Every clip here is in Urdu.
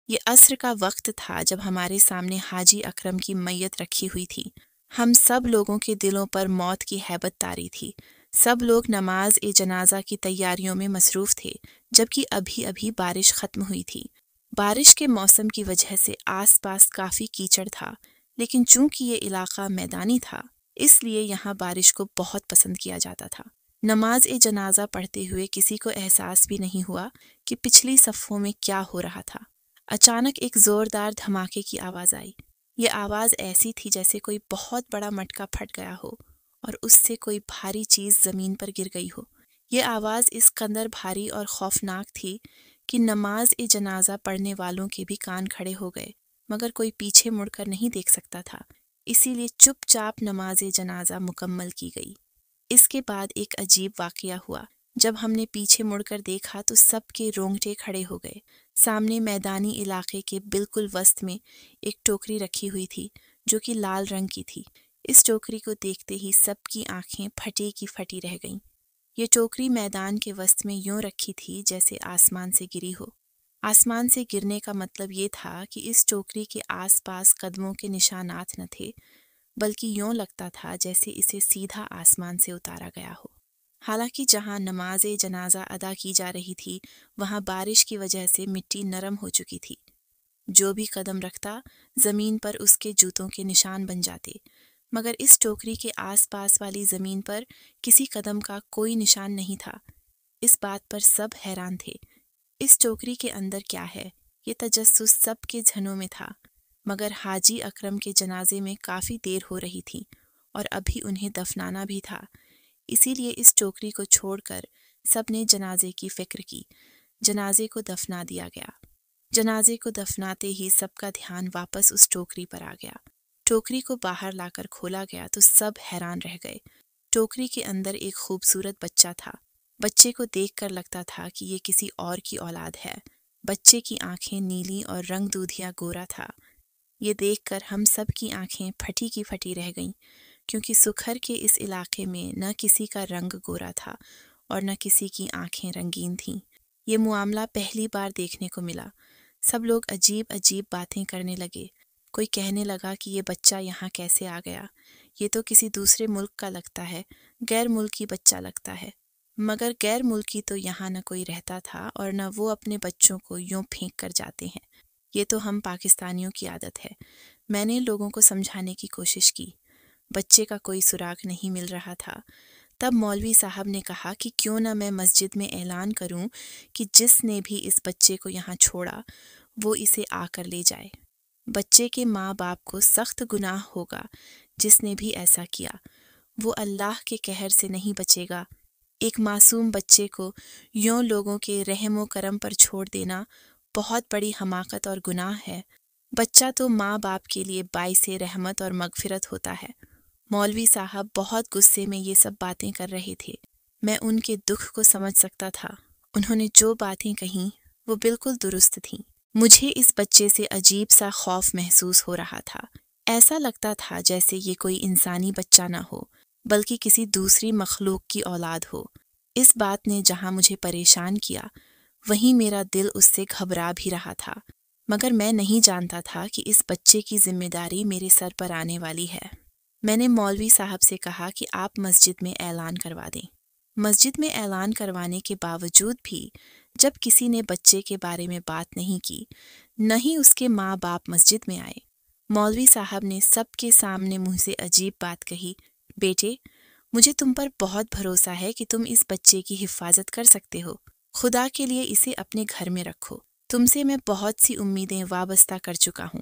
یہ عصر کا وقت تھا جب ہمارے سامنے حاجی اکرم کی میت رکھی ہوئی تھی۔ ہم سب لوگوں کے دلوں پر موت کی ہیبت طاری تھی۔ سب لوگ نماز جنازہ کی تیاریوں میں مصروف تھے، جبکہ ابھی ابھی بارش ختم ہوئی تھی۔ بارش کے موسم کی وجہ سے آس پاس کافی کیچڑ تھا، لیکن چونکہ یہ علاقہ میدانی تھا، اس لیے یہاں بارش کو بہت پسند کیا جاتا تھا۔ نماز جنازہ پڑھتے ہوئے کسی کو احساس بھی نہیں ہوا کہ پچھلی صفوں میں کیا ہو رہا تھا۔ اچانک ایک زوردار دھماکے کی آواز آئی۔ یہ آواز ایسی تھی جیسے کوئی بہت بڑا مٹکا پھٹ گیا ہو اور اس سے کوئی بھاری چیز زمین پر گر گئی ہو۔ یہ آواز اس قدر بھاری اور خوفناک تھی کہ نماز جنازہ پڑھنے والوں کے بھی کان کھڑے ہو گئے، مگر کوئی پیچھے مڑ کر نہیں دیکھ سکتا تھا، اسی لیے چپ چاپ نماز جنازہ مکمل کی گئی۔ اس کے بعد ایک عجیب واقعہ ہوا۔ جب ہم نے پیچھے مڑ کر دیکھا تو سب کے رونگٹے کھڑے ہو گئے۔ سامنے میدانی علاقے کے بالکل وسط میں ایک ٹوکری رکھی ہوئی تھی جو کہ لال رنگ کی تھی۔ اس ٹوکری کو دیکھتے ہی سب کی آنکھیں پھٹی کی پھٹی رہ گئیں۔ یہ ٹوکری میدان کے وسط میں یوں رکھی تھی جیسے آسمان سے گری ہو۔ آسمان سے گرنے کا مطلب یہ تھا کہ اس ٹوکری کے آس پاس قدموں کے نشانات نہ تھے، بلکہ یوں لگتا تھا جیسے اسے سیدھا آسمان سے اتارا گیا ہو۔ حالانکہ جہاں نماز جنازہ ادا کی جا رہی تھی وہاں بارش کی وجہ سے مٹی نرم ہو چکی تھی۔ جو بھی قدم رکھتا زمین پر اس کے جوتوں کے نشان بن جاتے، مگر اس ٹوکری کے آس پاس والی زمین پر کسی قدم کا کوئی نشان نہیں تھا۔ اس بات پر سب حیران تھے۔ اس ٹوکری کے اندر کیا ہے؟ یہ تجسس سب کے ذہنوں میں تھا، مگر حاجی اکرم کے جنازے میں کافی دیر ہو رہی تھی اور ابھی انہیں دفنانا بھی تھا، اسی لیے اس ٹوکری کو چھوڑ کر سب نے جنازے کی فکر کی۔ جنازے کو دفنا دیا گیا۔ جنازے کو دفناتے ہی سب کا دھیان واپس اس ٹوکری پر آ گیا۔ ٹوکری کو باہر لا کر کھولا گیا تو سب حیران رہ گئے۔ ٹوکری کے اندر ایک خوبصورت بچہ تھا۔ بچے کو دیکھ کر لگتا تھا کہ یہ کسی اور کی اولاد ہے۔ بچے کی آنکھیں نیلی اور رنگ دودھیا گورا تھا۔ یہ دیکھ کر ہم سب کی آنکھیں پھٹی کی پھٹی رہ گئیں، کیونکہ سکھر کے اس علاقے میں نہ کسی کا رنگ گورا تھا اور نہ کسی کی آنکھیں رنگین تھیں۔ یہ معاملہ پہلی بار دیکھنے کو ملا۔ سب لوگ عجیب عجیب باتیں کرنے لگے۔ کوئی کہنے لگا کہ یہ بچہ یہاں کیسے آ گیا؟ یہ تو کسی دوسرے ملک کا لگتا ہے، غیر ملکی بچہ لگتا ہے۔ مگر غیر ملکی تو یہاں نہ کوئی رہتا تھا اور نہ وہ اپنے بچوں کو یوں پھینک کر جاتے ہیں۔ یہ تو ہم پاکستانیوں کی عادت ہے۔ میں نے لوگوں کو سمجھانے کی کوشش کی۔ بچے کا کوئی سراغ نہیں مل رہا تھا۔ تب مولوی صاحب نے کہا کہ کیوں نہ میں مسجد میں اعلان کروں کہ جس نے بھی اس بچے کو یہاں چھوڑا وہ اسے آ کر لے جائے۔ بچے کے ماں باپ کو سخت گناہ ہوگا جس نے بھی ایسا کیا، وہ اللہ کے قہر سے نہیں بچے گا۔ ایک معصوم بچے کو یوں لوگوں کے رحم و کرم پر چھوڑ دینا بہت بڑی حماقت اور گناہ ہے۔ بچہ تو ماں باپ کے لیے باعث رحمت اور مغفرت ہوتا ہے۔ مولوی صاحب بہت غصے میں یہ سب باتیں کر رہے تھے۔ میں ان کے دکھ کو سمجھ سکتا تھا۔ انہوں نے جو باتیں کہیں وہ بالکل درست تھیں۔ مجھے اس بچے سے عجیب سا خوف محسوس ہو رہا تھا۔ ایسا لگتا تھا جیسے یہ کوئی انسانی بچہ نہ ہو، بلکہ کسی دوسری مخلوق کی اولاد ہو۔ اس بات نے جہاں مجھے پریشان کیا، وہیں میرا دل اس سے گھبرا بھی رہا تھا، مگر میں نہیں جانتا تھا کہ اس بچے کی ذمہ داری میرے سر پر آنے والی ہے۔ میں نے مولوی صاحب سے کہا کہ آپ مسجد میں اعلان کروا دیں۔ مسجد میں اعلان کروانے کے باوجود بھی جب کسی نے بچے کے بارے میں بات نہیں کی، نہ ہی اس کے ماں باپ مسجد میں آئے۔ مولوی صاحب نے سب کے سامنے مجھ سے عجیب بات کہی، بیٹے، مجھے تم پر بہت بھروسہ ہے کہ تم اس بچے کی حفاظت کر سکتے ہو۔ خدا کے لیے اسے اپنے گھر میں رکھو۔ تم سے میں بہت سی امیدیں وابستہ کر چکا ہوں،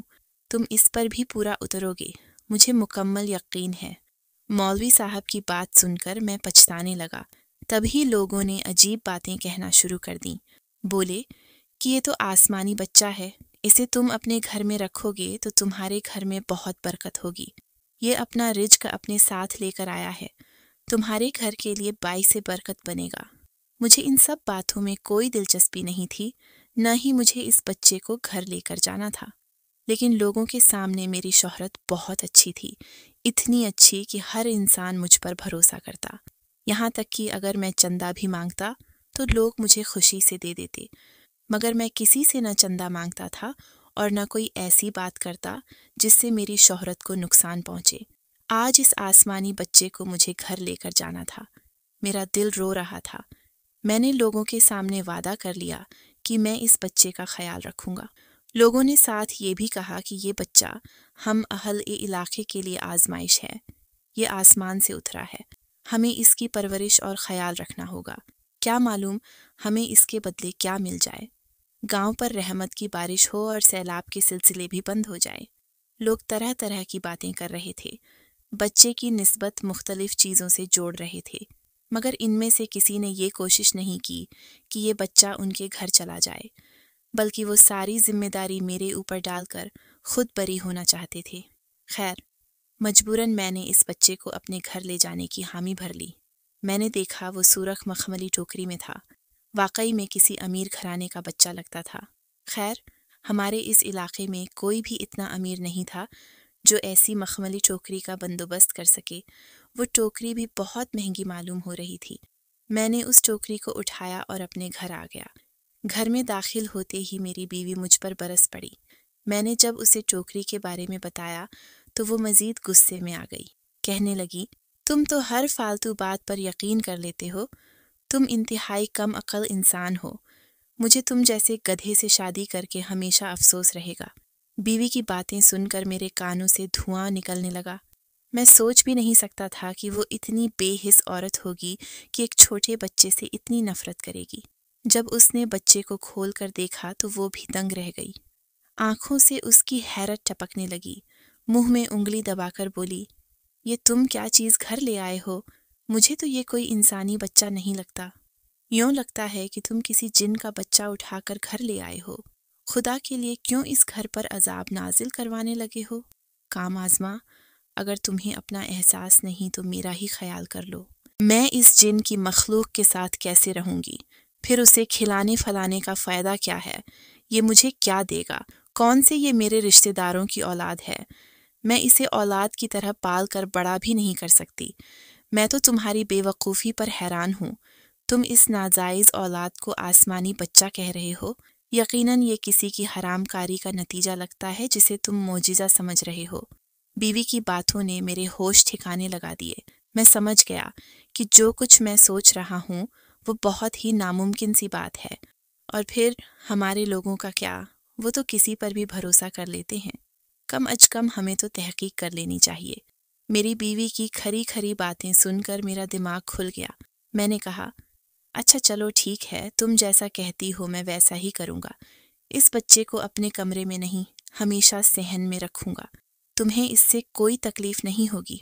تم اس پر بھی پورا اترو گے، مجھے مکمل یقین ہے۔ مولوی صاحب کی بات سن کر میں پچھتانے لگا۔ تبھی لوگوں نے عجیب باتیں کہنا شروع کر دیں۔ بولے کہ یہ تو آسمانی بچہ ہے، اسے تم اپنے گھر میں رکھو گے تو تمہارے گھر میں بہت برکت ہوگی۔ یہ اپنا رزق اپنے ساتھ لے کر آیا ہے، تمہارے گھر کے لیے باعث برکت بنے گا۔ مجھے ان سب باتوں میں کوئی دلچسپی نہیں تھی، نہ ہی مجھے اس بچے کو گھر لے کر جانا تھا، لیکن لوگوں کے سامنے میری شہرت بہت اچھی تھی، اتنی اچھی کہ ہر انسان مجھ پر بھروسہ کرتا۔ یہاں تک کہ اگر میں چندہ بھی مانگتا تو لوگ مجھے خوشی سے دے دیتے۔ مگر میں کسی سے نہ چندہ مانگتا تھا اور نہ کوئی ایسی بات کرتا جس سے میری شہرت کو نقصان پہنچے۔ آج اس آسمانی بچے کو مجھے گھر لے کر جانا تھا۔ میرا دل رو رہا تھا۔ میں نے لوگوں کے سامنے وعدہ کر لیا کہ میں اس بچے کا خیال رکھوں گا۔ لوگوں نے ساتھ یہ بھی کہا کہ یہ بچہ ہم اہل علاقے کے لیے آزمائش ہے، یہ آسمان سے اترا ہے، ہمیں اس کی پرورش اور خیال رکھنا ہوگا۔ کیا معلوم ہمیں اس کے بدلے کیا مل جائے۔ گاؤں پر رحمت کی بارش ہو اور سیلاب کے سلسلے بھی بند ہو جائے۔ لوگ طرح طرح کی باتیں کر رہے تھے، بچے کی نسبت مختلف چیزوں سے جوڑ رہے تھے، مگر ان میں سے کسی نے یہ کوشش نہیں کی کہ یہ بچہ ان کے گھر چلا جائے، بلکہ وہ ساری ذمہ داری میرے اوپر ڈال کر خود بری ہونا چاہتے تھے۔ خیر، مجبوراً میں نے اس بچے کو اپنے گھر لے جانے کی حامی بھر لی۔ میں نے دیکھا وہ سرخ مخملی ٹوکری میں تھا، واقعی میں کسی امیر گھرانے کا بچہ لگتا تھا۔ خیر، ہمارے اس علاقے میں کوئی بھی اتنا امیر نہیں تھا جو ایسی مخملی ٹوکری کا بندوبست کر سکے۔ وہ ٹوکری بھی بہت مہنگی معلوم ہو رہی تھی۔ میں نے اس ٹوکری کو اٹھایا اور اپنے گھر آ گیا۔ گھر میں داخل ہوتے ہی میری بیوی مجھ پر برس پڑی۔ میں نے جب اسے ٹوکری کے بارے میں بتایا تو وہ مزید غصے میں آ گئی۔ کہنے لگی، تم تو ہر فالتو بات پر یقین کر لیتے ہو، تم انتہائی کم عقل انسان ہو، مجھے تم جیسے گدھے سے شادی کر کے ہمیشہ افسوس رہے گا۔ بیوی کی باتیں سن کر میرے کانوں سے دھواں نکلنے لگا۔ میں سوچ بھی نہیں سکتا تھا کہ وہ اتنی بے حس عورت ہوگی کہ ایک چھوٹے بچے سے اتنی نفرت کرے گی۔ جب اس نے بچے کو کھول کر دیکھا تو وہ بھی دنگ رہ گئی۔ آنکھوں سے اس کی حیرت ٹپکنے لگی۔ منہ میں انگلی دبا کر بولی، یہ تم کیا چیز گھر لے آئے ہو؟ مجھے تو یہ کوئی انسانی بچہ نہیں لگتا۔ یوں لگتا ہے کہ تم کسی جن کا بچہ اٹھا کر گھر لے آئے ہو۔ خدا کے لیے کیوں اس گھر پر عذاب نازل کروانے لگے ہو؟ کام آزما، اگر تمہیں اپنا احساس نہیں تو میرا ہی خیال کر لو۔ میں اس جن کی مخلوق کے ساتھ کیسے رہوں گی؟ پھر اسے کھلانے پھلانے کا فائدہ کیا ہے؟ یہ مجھے کیا دے گا؟ کون سے یہ میرے رشتہ داروں کی اولاد ہے؟ میں اسے اولاد کی طرح پال کر بڑا بھی نہیں کر سکتی۔ میں تو تمہاری بے وقوفی پر حیران ہوں۔ تم اس ناجائز اولاد کو آسمانی بچہ کہہ رہے ہو۔ یقیناً یہ کسی کی حرام کاری کا نتیجہ لگتا ہے جسے تم معجزہ سمجھ رہے ہو۔ بیوی کی باتوں نے میرے ہوش ٹھکانے لگا دیے۔ میں سمجھ گیا کہ جو کچھ میں سوچ رہا ہوں وہ بہت ہی ناممکن سی بات ہے، اور پھر ہمارے لوگوں کا کیا؟ وہ تو کسی پر بھی بھروسہ کر لیتے ہیں۔ کم از کم ہمیں تو تحقیق کر لینی چاہیے۔ میری بیوی کی کھری کھری باتیں سن کر میرا دماغ کھل گیا۔ میں نے کہا، اچھا چلو ٹھیک ہے، تم جیسا کہتی ہو میں ویسا ہی کروں گا۔ اس بچے کو اپنے کمرے میں نہیں، ہمیشہ صحن میں رکھوں گا۔ تمہیں اس سے کوئی تکلیف نہیں ہوگی۔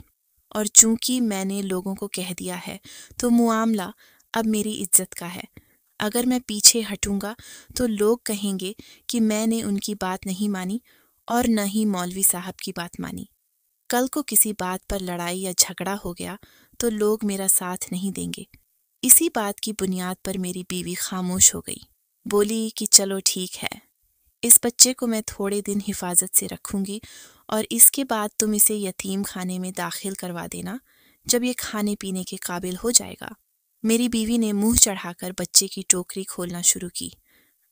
اور چونکہ میں نے لوگوں کو کہہ دیا ہے تو معاملہ اب میری عزت کا ہے۔ اگر میں پیچھے ہٹوں گا تو لوگ کہیں گے کہ میں نے ان کی بات نہیں مانی اور نہ ہی مولوی صاحب کی بات مانی۔ کل کو کسی بات پر لڑائی یا جھگڑا ہو گیا تو لوگ میرا ساتھ نہیں دیں گے۔ اسی بات کی بنیاد پر میری بیوی خاموش ہو گئی۔ بولی کہ چلو ٹھیک ہے، اس بچے کو میں تھوڑے دن حفاظت سے رکھوں گی اور اس کے بعد تم اسے یتیم خانے میں داخل کروا دینا جب یہ کھانے پینے کے قابل ہو جائے گا۔ میری بیوی نے منہ چڑھا کر بچے کی ٹوکری کھولنا شروع کی۔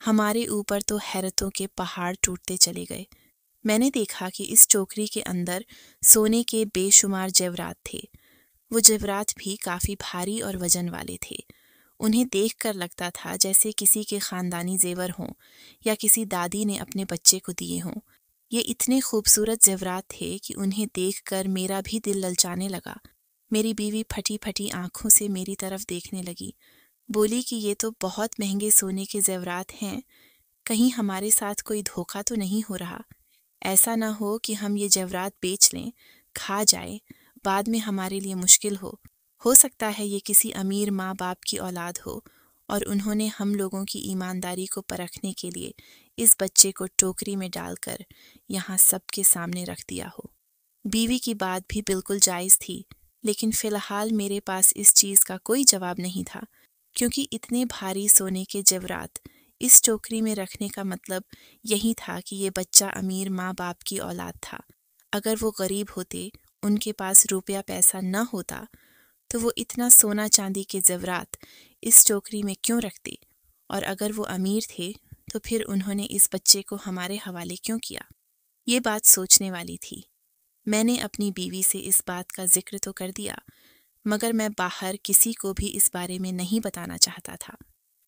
ہمارے اوپر تو حیرتوں کے پہاڑ ٹوٹتے چلے گئے۔ میں نے دیکھا کہ اس ٹوکری کے اندر سونے کے بے شمار زیورات تھے۔ وہ زیورات بھی کافی بھاری اور وزن والے تھے۔ انہیں دیکھ کر لگتا تھا جیسے کسی کے خاندانی زیور ہوں یا کسی دادی نے اپنے بچے کو دیے ہوں۔ یہ اتنے خوبصورت زیورات تھے کہ انہیں دیکھ کر میرا بھی دل للچانے لگا۔ میری بیوی پھٹی پھٹی آنکھوں سے میری طرف دیکھنے لگی۔ بولی کہ یہ تو بہت مہنگے سونے کے زیورات ہیں، کہیں ہمارے ساتھ کوئی دھوکہ تو نہیں ہو رہا؟ ایسا نہ ہو کہ ہم یہ زیورات بیچ لیں، کھا جائے، بعد میں ہمارے لیے مشکل ہو سکتا ہے یہ کسی امیر ماں باپ کی اولاد ہو اور انہوں نے ہم لوگوں کی ایمانداری کو پرکھنے کے لیے اس بچے کو ٹوکری میں ڈال کر یہاں سب کے سامنے رکھ دیا ہو۔ بیوی کی بات بھی بالکل جائز تھی، لیکن فی الحال میرے پاس اس چیز کا کوئی جواب نہیں تھا، کیونکہ اتنے بھاری سونے کے زیورات اس ٹوکری میں رکھنے کا مطلب یہی تھا کہ یہ بچہ امیر ماں باپ کی اولاد تھا۔ اگر وہ غریب ہوتے، ان کے پاس روپیہ پیسہ نہ ہوتا، تو وہ اتنا سونا چاندی کے زیورات اس ٹوکری میں کیوں رکھتے؟ اور اگر وہ امیر تھے تو پھر انہوں نے اس بچے کو ہمارے حوالے کیوں کیا؟ یہ بات سوچنے والی تھی۔ میں نے اپنی بیوی سے اس بات کا ذکر تو کر دیا، مگر میں باہر کسی کو بھی اس بارے میں نہیں بتانا چاہتا تھا،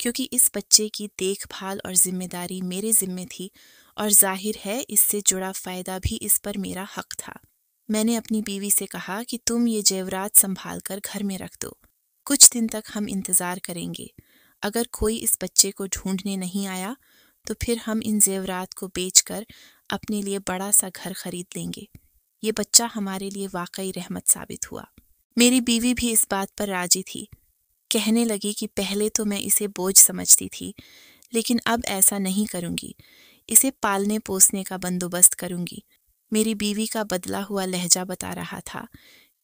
کیونکہ اس بچے کی دیکھ بھال اور ذمہ داری میرے ذمے تھی، اور ظاہر ہے اس سے جڑا فائدہ بھی اس پر میرا حق تھا۔ میں نے اپنی بیوی سے کہا کہ تم یہ زیورات سنبھال کر گھر میں رکھ دو، کچھ دن تک ہم انتظار کریں گے۔ اگر کوئی اس بچے کو ڈھونڈنے نہیں آیا تو پھر ہم ان زیورات کو بیچ کر اپنے لیے بڑا سا گھر خرید لیں گے۔ یہ بچہ ہمارے لیے واقعی رحمت ثابت ہوا۔ میری بیوی بھی اس بات پر راضی تھی۔ کہنے لگی کہ پہلے تو میں اسے بوجھ سمجھتی تھی، لیکن اب ایسا نہیں کروں گی، اسے پالنے پوسنے کا بندوبست کروں گی۔ میری بیوی کا بدلا ہوا لہجہ بتا رہا تھا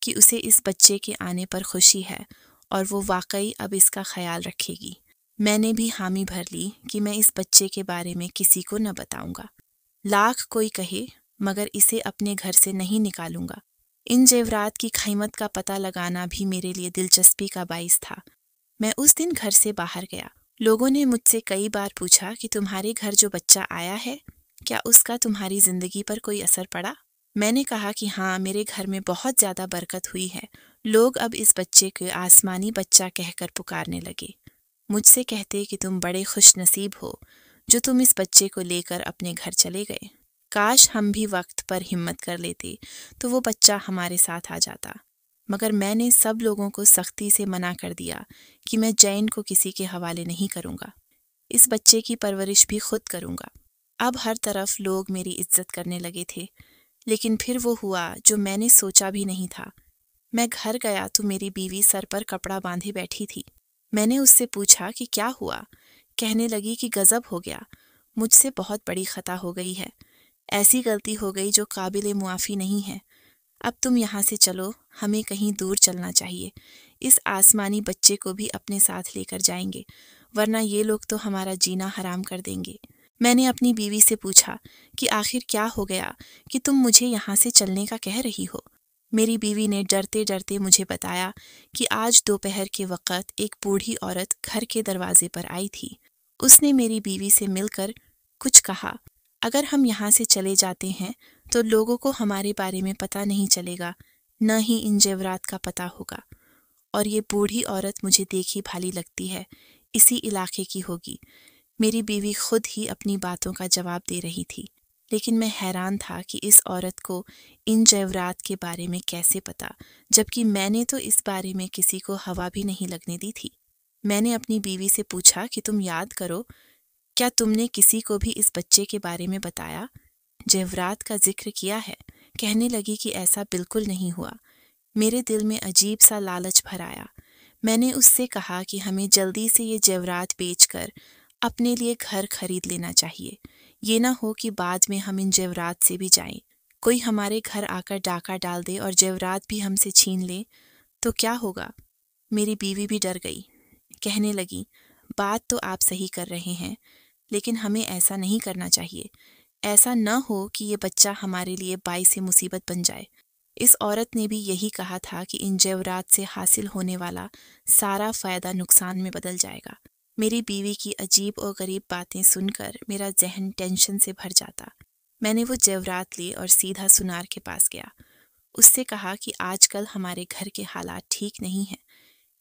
کہ اسے اس بچے کے آنے پر خوشی ہے اور وہ واقعی اب اس کا خیال رکھے گی۔ میں نے بھی حامی بھر لی کہ میں اس بچے کے بارے میں کسی کو نہ بتاؤں گا، لاکھ کوئی کہے، مگر اسے اپنے گھر سے نہیں نکالوں گا۔ ان زیورات کی قیمت کا پتہ لگانا بھی میرے لیے دلچسپی کا باعث تھا۔ میں اس دن گھر سے باہر گیا۔ لوگوں نے مجھ سے کئی بار پوچھا کہ تمہارے گھر جو بچہ آیا ہے، کیا اس کا تمہاری زندگی پر کوئی اثر پڑا؟ میں نے کہا کہ ہاں، میرے گھر میں بہت زیادہ برکت ہوئی ہے۔ لوگ اب اس بچے کو آسمانی بچہ کہہ کر پکارنے لگے۔ مجھ سے کہتے کہ تم بڑے خوش نصیب ہو جو تم اس بچے کو لے کر اپنے گھر چلے گئے۔ کاش ہم بھی وقت پر ہمت کر لیتے تو وہ بچہ ہمارے ساتھ آ جاتا، مگر میں نے سب لوگوں کو سختی سے منع کر دیا کہ میں جین کو کسی کے حوالے نہیں کروں گا، اس بچے کی پرورش بھی خود کروں گا۔ اب ہر طرف لوگ میری عزت کرنے لگے تھے، لیکن پھر وہ ہوا جو میں نے سوچا بھی نہیں تھا۔ میں گھر گیا تو میری بیوی سر پر کپڑا باندھے بیٹھی تھی۔ میں نے اس سے پوچھا کہ کیا ہوا؟ کہنے لگی کہ غضب ہو گیا، مجھ سے بہت بڑی خطا ہو گئی ہے، ایسی غلطی ہو گئی جو قابل معافی نہیں ہے۔ اب تم یہاں سے چلو، ہمیں کہیں دور چلنا چاہیے، اس آسمانی بچے کو بھی اپنے ساتھ لے کر جائیں گے، ورنہ یہ لوگ تو ہمارا جینا حرام کر دیں گے۔ میں نے اپنی بیوی سے پوچھا کہ آخر کیا ہو گیا کہ تم مجھے یہاں سے چلنے کا کہہ رہی ہو؟ میری بیوی نے ڈرتے ڈرتے مجھے بتایا کہ آج دوپہر کے وقت ایک بوڑھی عورت گھر کے دروازے پر آئی تھی۔ اس نے میری بیوی سے مل کر کچھ کہا، اگر ہم یہاں سے چلے جاتے ہیں تو لوگوں کو ہمارے بارے میں پتہ نہیں چلے گا، نہ ہی ان زیورات کا پتہ ہوگا، اور یہ بوڑھی عورت مجھے دیکھی بھالی لگتی ہے، اسی علاقے کی ہوگی۔ میری بیوی خود ہی اپنی باتوں کا جواب دے رہی تھی، لیکن میں حیران تھا کہ اس عورت کو ان زیورات کے بارے میں کیسے پتا، جبکہ میں نے تو اس بارے میں کسی کو ہوا بھی نہیں لگنے دی تھی۔ میں نے اپنی بیوی سے پوچھا کہ تم یاد کرو، کیا تم نے کسی کو بھی اس بچے کے بارے میں بتایا، زیورات کا ذکر کیا ہے؟ کہنے لگی کہ ایسا بالکل نہیں ہوا۔ میرے دل میں عجیب سا لالچ بھر آیا۔ میں نے اس سے کہا کہ ہمیں جلدی سے یہ زیورات بیچ کر اپنے لیے گھر خرید لینا چاہیے، یہ نہ ہو کہ بعد میں ہم ان زیورات سے بھی جائیں، کوئی ہمارے گھر آ کر ڈاکہ ڈال دے اور زیورات بھی ہم سے چھین لے تو کیا ہوگا؟ میری بیوی بھی ڈر گئی، کہنے لگی، بات تو آپ صحیح کر رہے ہیں، لیکن ہمیں ایسا نہیں کرنا چاہیے، ایسا نہ ہو کہ یہ بچہ ہمارے لیے باعث مصیبت بن جائے۔ اس عورت نے بھی یہی کہا تھا کہ ان زیورات سے حاصل ہونے والا سارا فائدہ نقصان میں بدل جائے گا۔ میری بیوی کی عجیب و غریب باتیں سن کر میرا ذہن ٹینشن سے بھر جاتا۔ میں نے وہ زیورات لیے اور سیدھا سنار کے پاس گیا۔ اس سے کہا کہ آج کل ہمارے گھر کے حالات ٹھیک نہیں ہیں،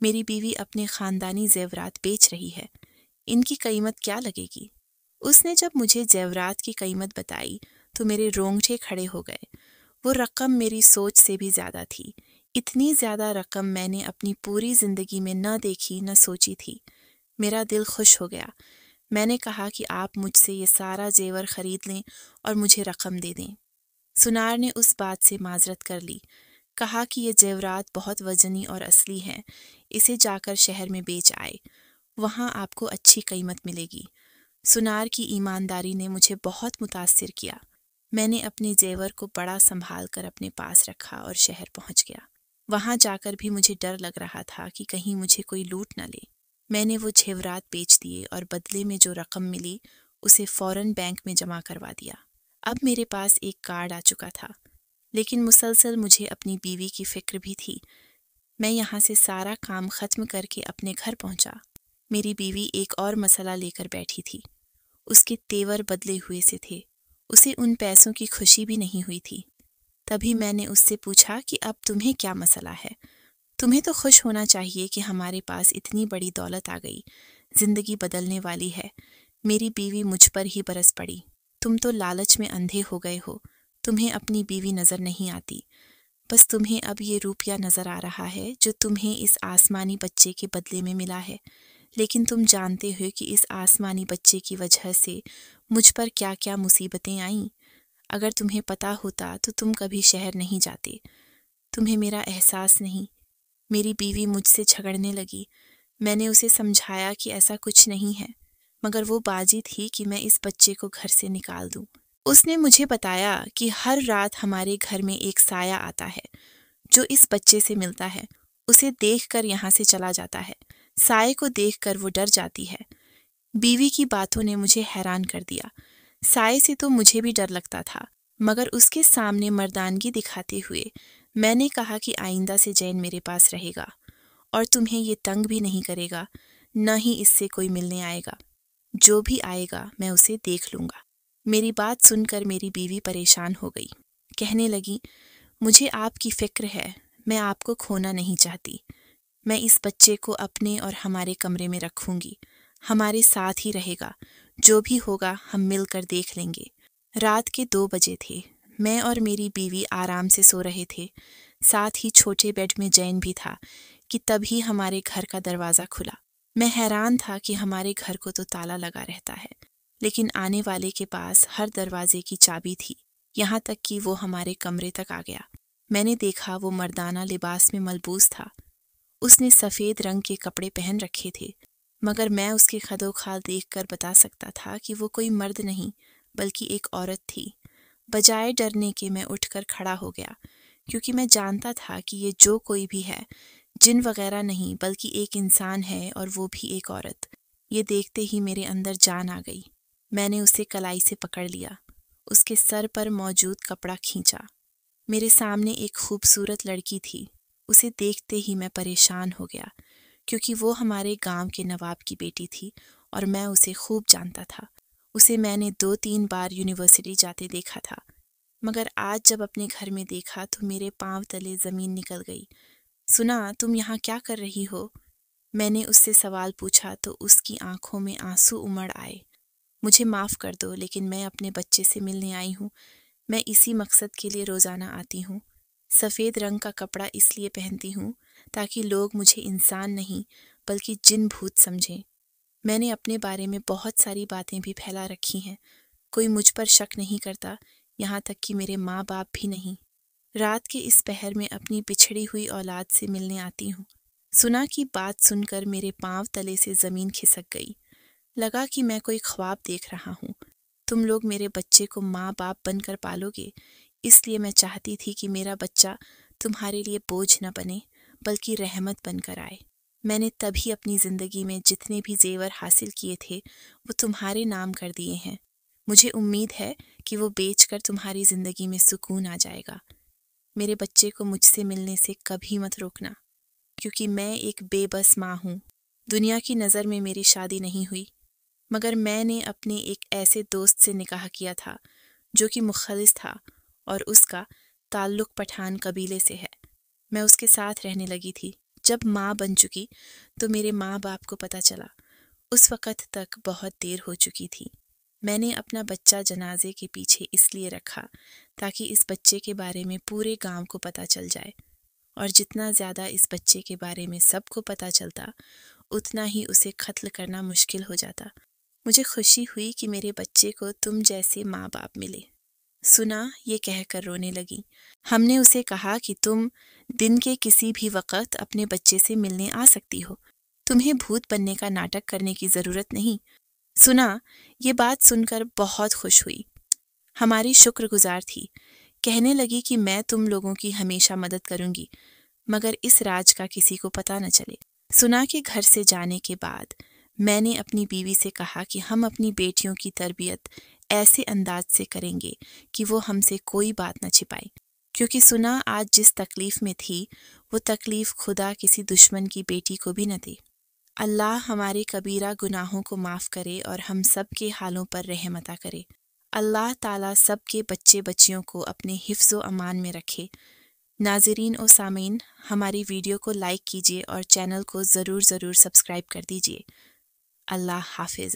میری بیوی اپنے خاندانی زیورات بیچ رہی ہے، ان کی قیمت کیا لگے گی؟ اس نے جب مجھے زیورات کی قیمت بتائی تو میرے رونگٹے کھڑے ہو گئے۔ وہ رقم میری سوچ سے بھی زیادہ تھی، اتنی زیادہ رقم میں نے اپنی پوری زندگی میں نہ دیکھی نہ سوچی تھی۔ میرا دل خوش ہو گیا۔ میں نے کہا کہ آپ مجھ سے یہ سارا زیور خرید لیں اور مجھے رقم دے دیں۔ سنار نے اس بات سے معذرت کر لی، کہا کہ یہ زیورات بہت وزنی اور اصلی ہیں، اسے جا کر شہر میں بیچ آئے، وہاں آپ کو اچھی قیمت ملے گی۔ سنار کی ایمانداری نے مجھے بہت متاثر کیا۔ میں نے اپنے زیور کو بڑا سنبھال کر اپنے پاس رکھا اور شہر پہنچ گیا۔ وہاں جا کر بھی مجھے ڈر لگ رہا تھا کہ کہیں مجھے کوئی لوٹ نہ لے۔ میں نے وہ زیورات بیچ دیے اور بدلے میں جو رقم ملی اسے فوراً بینک میں جمع کروا دیا۔ اب میرے پاس ایک کارڈ آ چکا تھا، لیکن مسلسل مجھے اپنی بیوی کی فکر بھی تھی۔ میں یہاں سے سارا کام ختم کر کے اپنے گھر پہنچا۔ میری بیوی ایک اور مسئلہ لے کر بیٹھی تھی۔ اس کے تیور بدلے ہوئے سے تھے، اسے ان پیسوں کی خوشی بھی نہیں ہوئی تھی۔ تبھی میں نے اس سے پوچھا کہ اب تمہیں کیا مسئلہ ہے؟ تمہیں تو خوش ہونا چاہیے کہ ہمارے پاس اتنی بڑی دولت آ گئی، زندگی بدلنے والی ہے۔ میری بیوی مجھ پر ہی برس پڑی۔ تم تو لالچ میں اندھے ہو گئے ہو، تمہیں اپنی بیوی نظر نہیں آتی، بس تمہیں اب یہ روپیہ نظر آ رہا ہے جو تمہیں اس آسمانی بچے کے بدلے میں ملا ہے، لیکن تم جانتے ہو کہ اس آسمانی بچے کی وجہ سے مجھ پر کیا کیا مصیبتیں آئیں۔ اگر تمہیں پتہ ہوتا تو تم کبھی شہر نہیں جاتے۔ تمہیں میرا احساس نہیں۔ میری بیوی مجھ سے جھگڑنے لگی۔ میں نے اسے سمجھایا کہ ایسا کچھ نہیں ہے، مگر وہ بازی تھی کہ میں اس بچے کو گھر سے نکال دوں۔ اس نے مجھے بتایا کہ ہر رات ہمارے گھر میں ایک سایہ آتا ہے جو اس بچے سے ملتا ہے، اسے دیکھ کر یہاں سے چلا جاتا ہے۔ سائے کو دیکھ کر وہ ڈر جاتی ہے۔ بیوی کی باتوں نے مجھے حیران کر دیا۔ سائے سے تو مجھے بھی ڈر لگتا تھا، مگر اس کے سامنے مردانگی دکھاتے ہوئے میں نے کہا کہ آئندہ سے جین میرے پاس رہے گا اور تمہیں یہ تنگ بھی نہیں کرے گا، نہ ہی اس سے کوئی ملنے آئے گا۔ جو بھی آئے گا میں اسے دیکھ لوں گا۔ میری بات سن کر میری بیوی پریشان ہو گئی، کہنے لگی مجھے آپ کی فکر ہے، میں آپ کو کھونا نہیں چاہتی۔ میں اس بچے کو اپنے اور ہمارے کمرے میں رکھوں گی، ہمارے ساتھ ہی رہے گا، جو بھی ہوگا ہم مل کر دیکھ لیں گے۔ رات کے 2 بجے تھے، میں اور میری بیوی آرام سے سو رہے تھے، ساتھ ہی چھوٹے بیڈ میں جین بھی تھا کہ تبھی ہمارے گھر کا دروازہ کھلا۔ میں حیران تھا کہ ہمارے گھر کو تو تالا لگا رہتا ہے، لیکن آنے والے کے پاس ہر دروازے کی چابی تھی، یہاں تک کہ وہ ہمارے کمرے تک آ گیا۔ میں نے دیکھا وہ مردانہ لباس میں ملبوس تھا۔ اس نے سفید رنگ کے کپڑے پہن رکھے تھے، مگر میں اس کے خد و خال دیکھ کر بتا سکتا تھا کہ وہ کوئی مرد نہیں بلکہ ایک عورت تھی۔ بجائے ڈرنے کے میں اٹھ کر کھڑا ہو گیا، کیونکہ میں جانتا تھا کہ یہ جو کوئی بھی ہے جن وغیرہ نہیں بلکہ ایک انسان ہے، اور وہ بھی ایک عورت۔ یہ دیکھتے ہی میرے اندر جان آ گئی۔ میں نے اسے کلائی سے پکڑ لیا، اس کے سر پر موجود کپڑا کھینچا۔ میرے سامنے ایک خوبصورت لڑکی تھی، اسے دیکھتے ہی میں پریشان ہو گیا، کیونکہ وہ ہمارے گاؤں کے نواب کی بیٹی تھی اور میں اسے خوب جانتا تھا۔ اسے میں نے 2-3 بار یونیورسٹی جاتے دیکھا تھا، مگر آج جب اپنے گھر میں دیکھا تو میرے پاؤں تلے زمین نکل گئی۔ سنا تم یہاں کیا کر رہی ہو؟ میں نے اس سے سوال پوچھا تو اس کی آنکھوں میں آنسو امڑ آئے۔ مجھے معاف کر دو، لیکن میں اپنے بچے سے ملنے آئی ہوں۔ میں اسی مقصد کے لیے روزانہ آتی ہوں۔ سفید رنگ کا کپڑا اس لیے پہنتی ہوں تاکہ لوگ مجھے انسان نہیں بلکہ جن بھوت سمجھیں۔ میں نے اپنے بارے میں بہت ساری باتیں بھی پھیلا رکھی ہیں، کوئی مجھ پر شک نہیں کرتا، یہاں تک کہ میرے ماں باپ بھی نہیں۔ رات کے اس پہر میں اپنی بچھڑی ہوئی اولاد سے ملنے آتی ہوں۔ سنا کی بات سن کر میرے پاؤں تلے سے زمین کھسک گئی۔ لگا کہ میں کوئی خواب دیکھ رہا ہوں۔ تم لوگ میرے بچے کو ماں باپ بن کر پالو گے، اس لیے میں چاہتی تھی کہ میرا بچہ تمہارے لیے بوجھ نہ بنے بلکہ رحمت بن کر آئے۔ میں نے تبھی اپنی زندگی میں جتنے بھی زیور حاصل کیے تھے وہ تمہارے نام کر دیے ہیں۔ مجھے امید ہے کہ وہ بیچ کر تمہاری زندگی میں سکون آ جائے گا۔ میرے بچے کو مجھ سے ملنے سے کبھی مت روکنا، کیونکہ میں ایک بے بس ماں ہوں۔ دنیا کی نظر میں میری شادی نہیں ہوئی، مگر میں نے اپنے ایک ایسے دوست سے نکاح کیا تھا جو کہ مخلص تھا اور اس کا تعلق پٹھان قبیلے سے ہے۔ میں اس کے ساتھ رہنے لگی تھی۔ جب ماں بن چکی تو میرے ماں باپ کو پتہ چلا۔ اس وقت تک بہت دیر ہو چکی تھی۔ میں نے اپنا بچہ جنازے کے پیچھے اس لیے رکھا تاکہ اس بچے کے بارے میں پورے گاؤں کو پتہ چل جائے، اور جتنا زیادہ اس بچے کے بارے میں سب کو پتہ چلتا اتنا ہی اسے قتل کرنا مشکل ہو جاتا۔ مجھے خوشی ہوئی کہ میرے بچے کو تم جیسے ماں باپ ملے۔ سنا یہ کہہ کر رونے لگی۔ ہم نے اسے کہا کہ تم دن کے کسی بھی وقت اپنے بچے سے ملنے آ سکتی ہو، تمہیں بھوت بننے کا ناٹک کرنے کی ضرورت نہیں۔ سنا یہ بات سن کر بہت خوش ہوئی، ہماری شکر گزار تھی، کہنے لگی کہ میں تم لوگوں کی ہمیشہ مدد کروں گی، مگر اس راز کا کسی کو پتہ نہ چلے۔ سنا کے گھر سے جانے کے بعد میں نے اپنی بیوی سے کہا کہ ہم اپنی بیٹیوں کی تربیت ایسے انداز سے کریں گے کہ وہ ہم سے کوئی بات نہ چھپائے، کیونکہ سنا آج جس تکلیف میں تھی وہ تکلیف خدا کسی دشمن کی بیٹی کو بھی نہ دے۔ اللہ ہمارے کبیرہ گناہوں کو معاف کرے اور ہم سب کے حالوں پر رحم عطا کرے۔ اللہ تعالیٰ سب کے بچے بچیوں کو اپنے حفظ و امان میں رکھے۔ ناظرین و سامعین، ہماری ویڈیو کو لائک کیجیے اور چینل کو ضرور سبسکرائب کر دیجیے۔ اللہ حافظ۔